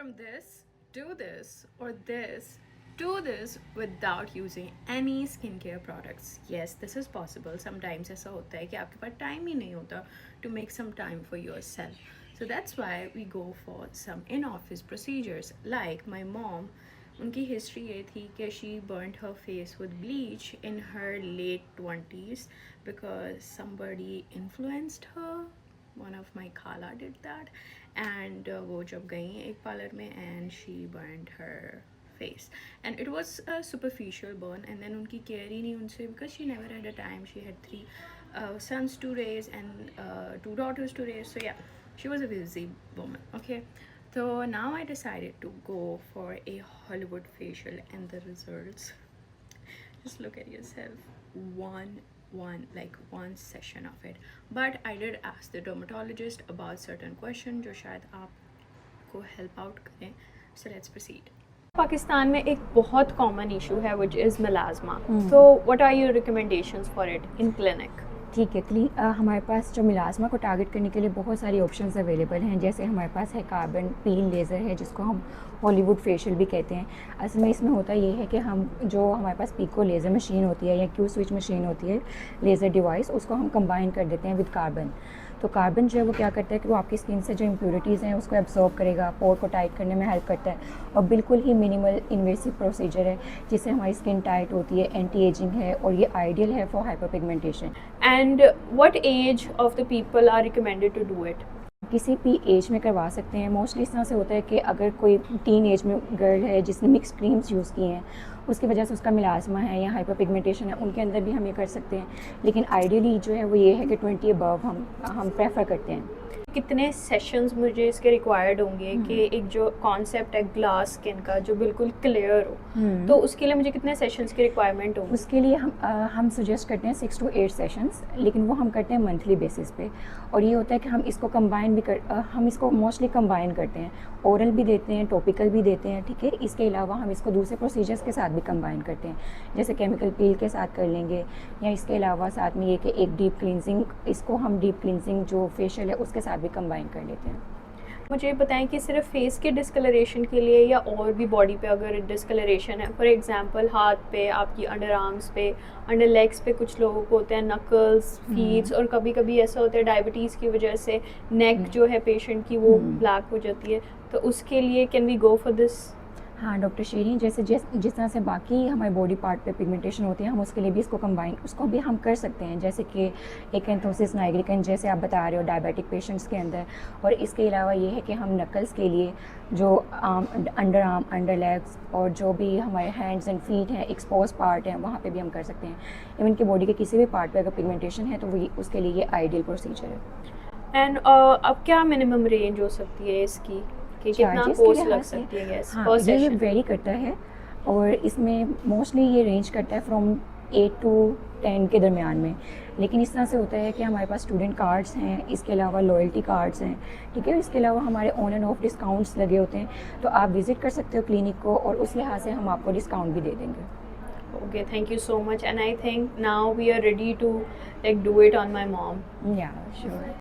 from this, do this, or this, do this without using any skincare products. Yes, this is possible. Sometimes ऐसा होता है कि आपके पास time ही नहीं होता to make some time for yourself. So that's why we go for some in-office procedures. Like my mom, उनकी history ये थी कि she burnt her face with bleach in her late 20s because somebody influenced her. One of my khala did that, and वो जब गई एक parlour में and she burned her face, and it was a superficial burn, and then उनकी care ही नहीं उनसे because she never had a time. She had 3 sons to raise and 2 daughters to raise, so yeah, she was a busy woman. Okay, so now I decided to go for a Hollywood facial, and the results, just look at yourself. One session of it, but I did ask the dermatologist about certain question जो शायद आपको help out करें. So let's proceed. Pakistan में एक बहुत common issue है which is melasma. So what are your recommendations for it in clinic? ठीक है, हमारे पास जो मिलाजमा को टारगेट करने के लिए बहुत सारी ऑप्शंस अवेलेबल हैं। जैसे हमारे पास है कार्बन पील लेज़र है, जिसको हम हॉलीवुड फेशियल भी कहते हैं। असल में इसमें होता ये है कि हम जो हमारे पास पिको लेज़र मशीन होती है या क्यू स्विच मशीन होती है, लेज़र डिवाइस, उसको हम कंबाइन कर देते हैं विद कार्बन। तो कार्बन जो है वो क्या करता है कि वो आपकी स्किन से जो इम्प्योरिटीज़ हैं उसको एब्जॉर्ब करेगा, पोर को टाइट करने में हेल्प करता है, और बिल्कुल ही मिनिमल इन्वेसिव प्रोसीजर है जिससे हमारी स्किन टाइट होती है, एंटी एजिंग है, और ये आइडियल है for hyper pigmentation. And what age of the people are recommended to do it? किसी भी एज में करवा सकते हैं। मोस्टली इस तरह से होता है कि अगर कोई टीन एज में गर्ल है जिसने मिक्स क्रीम्स यूज़ की हैं, उसकी वजह से उसका मिलाजमा है या हाइपर पिगमेंटेशन है, उनके अंदर भी हम ये कर सकते हैं। लेकिन आइडियली जो है वो ये है कि 20 अबव हम प्रेफर करते हैं। कितने सेशंस मुझे इसके रिक्वायर्ड होंगे कि एक जो कॉन्सेप्ट है ग्लास स्किन का जो बिल्कुल क्लियर हो, तो उसके लिए मुझे कितने सेशंस की रिक्वायरमेंट होगी? उसके लिए हम सजेस्ट करते हैं 6 to 8 सेशंस, लेकिन वो हम करते हैं मंथली बेसिस पे। और ये होता है कि हम इसको कंबाइन भी हम इसको मोस्टली कंबाइन करते हैं, ओरल भी देते हैं, टॉपिकल भी देते हैं, ठीक है। इसके अलावा हम इसको दूसरे प्रोसीजर्स के साथ भी कंबाइन करते हैं, जैसे केमिकल पील के साथ कर लेंगे, या इसके अलावा साथ में ये कि एक डीप क्लिनजिंग, इसको हम डीप क्लिनजिंग जो फेशियल है उसके साथ भी कंबाइन कर लेते हैं। मुझे बताएं कि सिर्फ फेस के डिस्कलरेशन के लिए या और भी बॉडी पे अगर डिस्कलरेशन है, फॉर एग्जांपल हाथ पे, आपकी अंडर आर्म्स पे, अंडर लेग्स पे कुछ लोगों को होते हैं नकल्स, फीट्स, और कभी कभी ऐसा होता है डायबिटीज़ की वजह से नेक जो है पेशेंट की वो ब्लैक हो जाती है, तो उसके लिए can we go for this? हाँ डॉक्टर शेरी, जैसे जिस तरह से बाकी हमारे बॉडी पार्ट पे पिगमेंटेशन होती है, हम उसके लिए भी इसको कंबाइन उसको भी हम कर सकते हैं, जैसे कि एकैंथोसिस नाइग्रिकन जैसे आप बता रहे हो डायबिटिक पेशेंट्स के अंदर। और इसके अलावा ये है कि हम नकल्स के लिए जो अंडर आर्म, अंडर लेग्स, और जो भी हमारे हैंड्स एंड फीट हैं, एक्सपोज पार्ट हैं, वहाँ पे भी हम कर सकते हैं। इवन कि बॉडी के किसी भी पार्ट पे अगर पिगमेंटेशन है तो वो उसके लिए ये आइडियल प्रोसीजर है। एंड अब क्या मिनिमम रेंज हो सकती है इसकी कि कितना कोर्स लग सकती है? यस, हाँ, ये वेरी करता है, और इसमें मोस्टली ये रेंज करता है फ्रॉम 8 to 10 के दरमियान में। लेकिन इस तरह से होता है कि हमारे पास स्टूडेंट कार्ड्स हैं, इसके अलावा लॉयल्टी कार्ड्स हैं, ठीक है। इसके अलावा हमारे ऑन एंड ऑफ डिस्काउंट्स लगे होते हैं, तो आप विज़िट कर सकते हो क्लिनिक को, और उस लिहाज से हम आपको डिस्काउंट भी दे देंगे। Okay, thank you so much, and I think now we are ready to like do it on my mom. Yeah, sure.